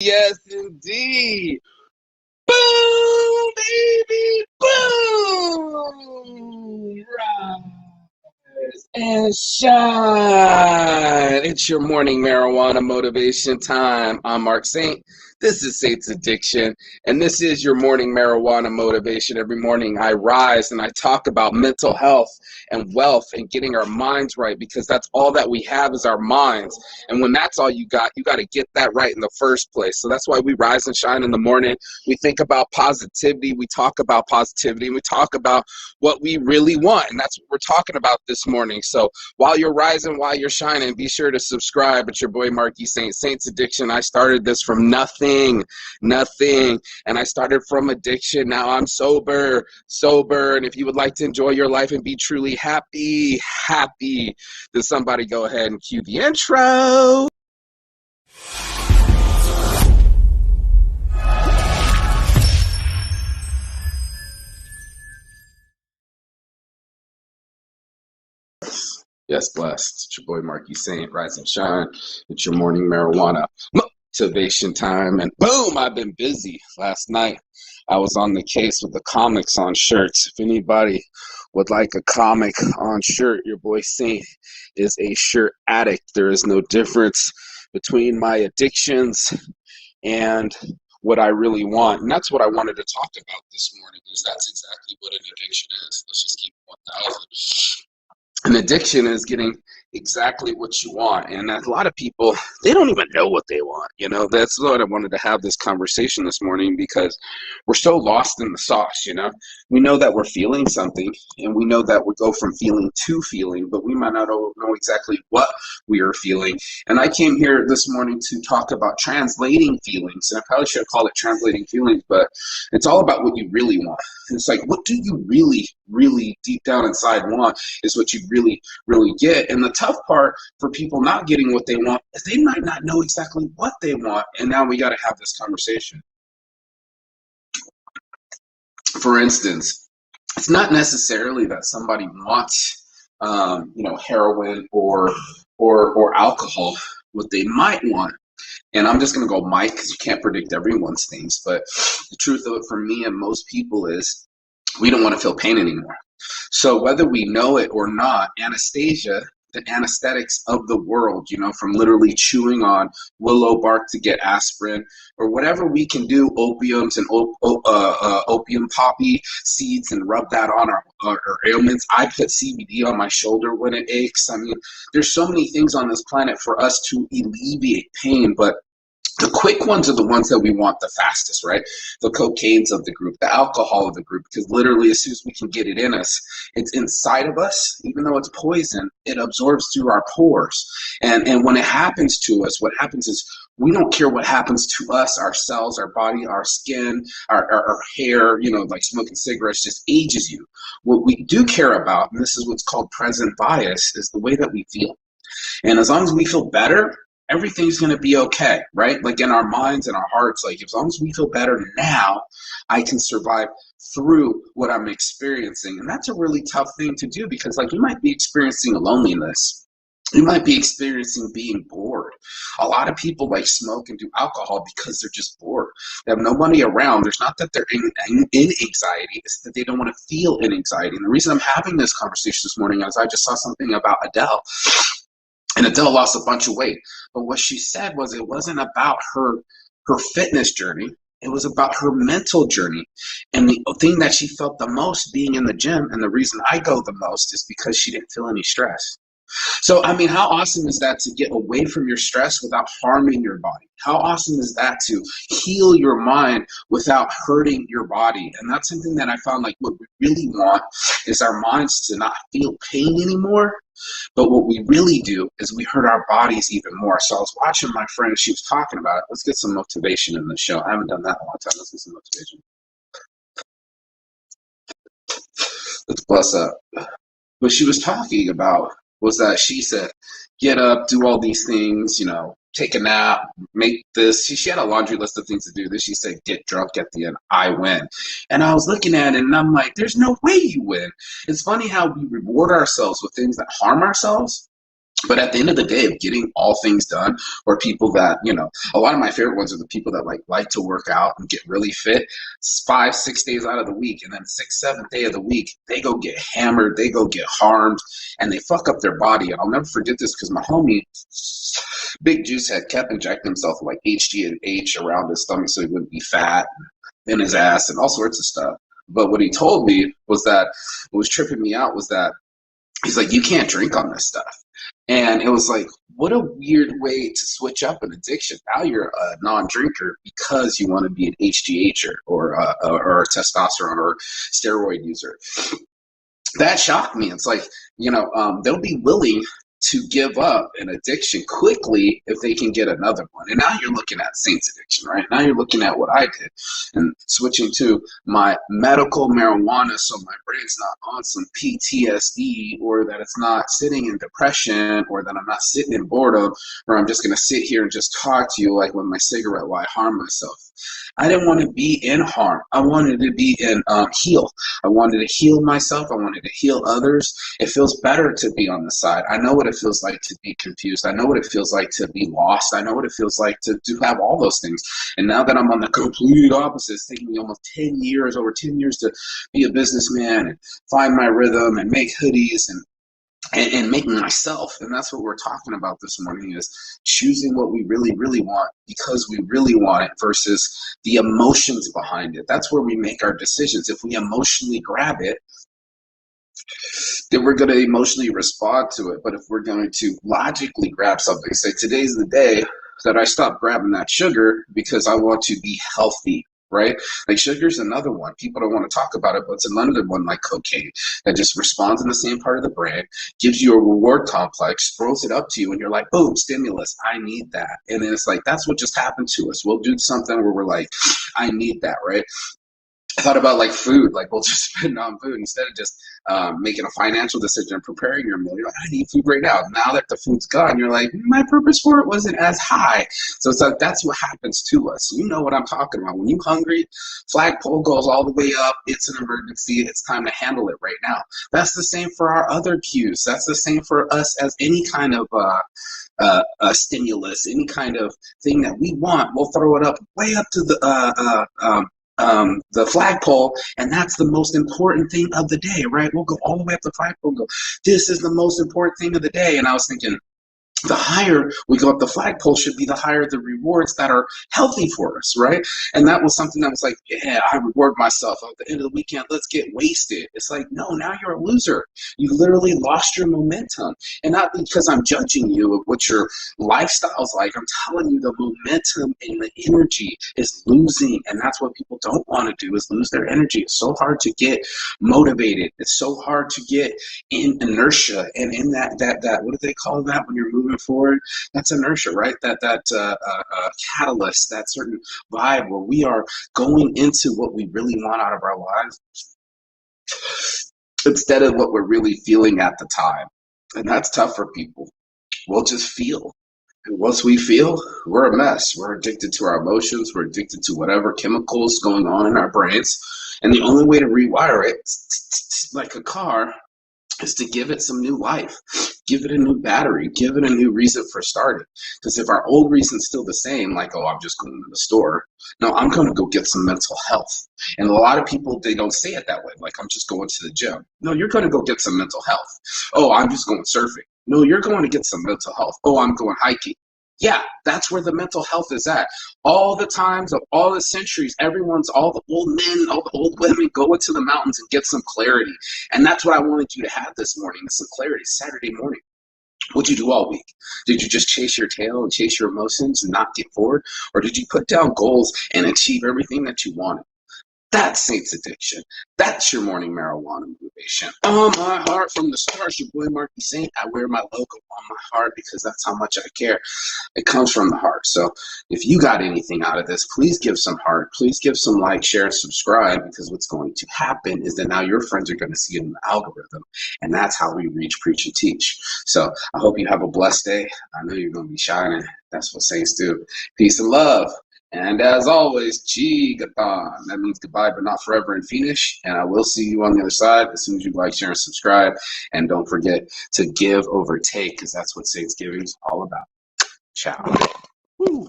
Yes, indeed. Boom, baby, boom. Rise and shine. It's your morning marijuana motivation time. I'm Mark Saint. This is Saint's Addiction, and this is your morning marijuana motivation. Every morning I rise and I talk about mental health and wealth and getting our minds right, because that's all that we have is our minds. And when that's all you got to get that right in the first place. So that's why we rise and shine in the morning. We think about positivity. We talk about positivity. We talk about what we really want. And that's what we're talking about this morning. So while you're rising, while you're shining, be sure to subscribe. It's your boy Marky Saint, Saint's Addiction. I started this from nothing. And I started from addiction. Now I'm sober. And if you would like to enjoy your life and be truly happy, then somebody go ahead and cue the intro. Yes, blessed. It's your boy Marky Saint, Rise and Shine. It's your morning marijuana motivation time. And boom, I've been busy. Last night, I was on the case with the comics on shirts. If anybody would like a comic on shirt, your boy Saint is a shirt addict. There is no difference between my addictions and what I really want. And that's what I wanted to talk about this morning, because that's exactly what an addiction is. Let's just keep it 1,000. An addiction is getting exactly what you want. And a lot of people, they don't even know what they want. You know, that's what I wanted to have this conversation this morning, because we're so lost in the sauce. You know, we know that we're feeling something, and we know that we go from feeling to feeling, but we might not know exactly what we are feeling. And I came here this morning to talk about translating feelings. And I probably should call it translating feelings, but it's all about what you really want. It's like, what do you really deep down inside want is what you really get. And the tough part for people not getting what they want is they might not know exactly what they want. And now we got to have this conversation. For instance, it's not necessarily that somebody wants, heroin or alcohol. What they might want, and I'm just going to go Mike, because you can't predict everyone's things, but the truth of it for me and most people is we don't want to feel pain anymore. So whether we know it or not, anesthesia, the anesthetics of the world, from literally chewing on willow bark to get aspirin, or whatever we can do, opiums and opium poppy seeds, and rub that on our ailments. I put CBD on my shoulder when it aches. I mean, there's so many things on this planet for us to alleviate pain, but the quick ones are the ones that we want the fastest, right? The cocaines of the group, the alcohol of the group, because literally as soon as we can get it in us, it's inside of us. Even though it's poison, it absorbs through our pores. And when it happens to us, what happens is we don't care what happens to us, our cells, our body, our skin, our hair, like smoking cigarettes just ages you. What we do care about, and this is what's called present bias, is the way that we feel. And as long as we feel better, everything's going to be okay, right? Like in our minds and our hearts, like as long as we feel better now, I can survive through what I'm experiencing. And that's a really tough thing to do, because like you might be experiencing loneliness. You might be experiencing being bored. A lot of people like smoke and do alcohol because they're just bored. They have nobody around. There's not that they're in anxiety. It's that they don't want to feel in anxiety. And the reason I'm having this conversation this morning is I just saw something about Adele. And Adele lost a bunch of weight. But what she said was it wasn't about her fitness journey. It was about her mental journey. And the thing that she felt the most being in the gym, and the reason I go the most, is because she didn't feel any stress. So, I mean, how awesome is that to get away from your stress without harming your body? How awesome is that to heal your mind without hurting your body? And that's something that I found, like, what we really want is our minds to not feel pain anymore. But what we really do is we hurt our bodies even more. So I was watching my friend, she was talking about it. Let's get some motivation in the show. I haven't done that in a long time. Let's get some motivation. Let's bless up. What she was talking about was that she said, get up, do all these things, take a nap, make this. She had a laundry list of things to do. Then she said, get drunk at the end. I win. And I was looking at it and I'm like, there's no way you win. It's funny how we reward ourselves with things that harm ourselves. But at the end of the day, of getting all things done, or people that, a lot of my favorite ones are the people that like to work out and get really fit 5, 6 days out of the week, and then 6, 7th day of the week they go get hammered, they go get harmed, and they fuck up their body. And I'll never forget this because my homie Big Juice had kept injecting himself with like HGH around his stomach so he wouldn't be fat in his ass and all sorts of stuff. But what he told me was that what was tripping me out was that he's like, you can't drink on this stuff. And it was like, what a weird way to switch up an addiction. Now you're a non-drinker because you want to be an HGH or a testosterone or steroid user. That shocked me. It's like, they'll be willing to give up an addiction quickly if they can get another one. And now you're looking at Saints addiction, right? Now you're looking at what I did and switching to my medical marijuana so my brain's not on some PTSD, or that it's not sitting in depression, or that I'm not sitting in boredom, or I'm just going to sit here and just talk to you like with my cigarette while I harm myself. I didn't want to be in harm. I wanted to be in heal. I wanted to heal myself. I wanted to heal others. It feels better to be on the side. I know what it feels like to be confused. I know what it feels like to be lost. I know what it feels like to have all those things. And now that I'm on the complete opposite, it's taken me almost 10 years, over 10 years to be a businessman and find my rhythm and make hoodies and making myself. And that's what we're talking about this morning, is choosing what we really, really want because we really want it versus the emotions behind it. That's where we make our decisions. If we emotionally grab it, then we're going to emotionally respond to it. But if we're going to logically grab something, say today's the day that I stop grabbing that sugar because I want to be healthy, right? Like sugar's another one. People don't want to talk about it, but it's another one like cocaine that just responds in the same part of the brain, gives you a reward complex, throws it up to you, and you're like, boom, stimulus, I need that. And then it's like, that's what just happened to us. We'll do something where we're like, I need that, right? I thought about like food, like we'll just spend on food instead of just making a financial decision and preparing your meal. You're like, I need food right now. Now that the food's gone, you're like, my purpose for it wasn't as high. So it's like, that's what happens to us. You know what I'm talking about. When you're hungry, flagpole goes all the way up. It's an emergency. It's time to handle it right now. That's the same for our other cues. That's the same for us as any kind of a stimulus, any kind of thing that we want. We'll throw it up way up to the flagpole, and that's the most important thing of the day, right? We'll go all the way up the flagpole and go, this is the most important thing of the day. And I was thinking, the higher we go up the flagpole should be the higher the rewards that are healthy for us, right? And that was something that was like, yeah, I reward myself at the end of the weekend. Let's get wasted. It's like, no, now you're a loser. You literally lost your momentum. And not because I'm judging you of what your lifestyle's like. I'm telling you the momentum and the energy is losing. And that's what people don't want to do, is lose their energy. It's so hard to get motivated. It's so hard to get in inertia and in that what do they call that when you're moving forward? That's inertia, right? That catalyst, that certain vibe where we are going into what we really want out of our lives instead of what we're really feeling at the time. And that's tough for people. We'll just feel. And once we feel, we're a mess. We're addicted to our emotions. We're addicted to whatever chemicals going on in our brains. And the only way to rewire it, like a car, is to give it some new life, give it a new battery, give it a new reason for starting. Because if our old reason's still the same, like, oh, I'm just going to the store. No, I'm going to go get some mental health. And a lot of people, they don't say it that way. Like, I'm just going to the gym. No, you're going to go get some mental health. Oh, I'm just going surfing. No, you're going to get some mental health. Oh, I'm going hiking. Yeah, that's where the mental health is at. All the times of all the centuries, all the old men, all the old women go into the mountains and get some clarity. And that's what I wanted you to have this morning, some clarity, Saturday morning. What'd you do all week? Did you just chase your tail and chase your emotions and not get forward? Or did you put down goals and achieve everything that you wanted? That's Saints Addiction. That's your morning marijuana motivation. On my heart from the stars, your boy Marky Saint. I wear my logo on my heart because that's how much I care. It comes from the heart. So if you got anything out of this, please give some heart. Please give some like, share, and subscribe, because what's going to happen is that now your friends are going to see it in the algorithm. And that's how we reach, preach, and teach. So I hope you have a blessed day. I know you're going to be shining. That's what Saints do. Peace and love. And as always, Chigathon. That means goodbye, but not forever in Finnish. And I will see you on the other side as soon as you like, share, and subscribe. And don't forget to give over take, because that's what Saints Giving is all about. Ciao. Woo.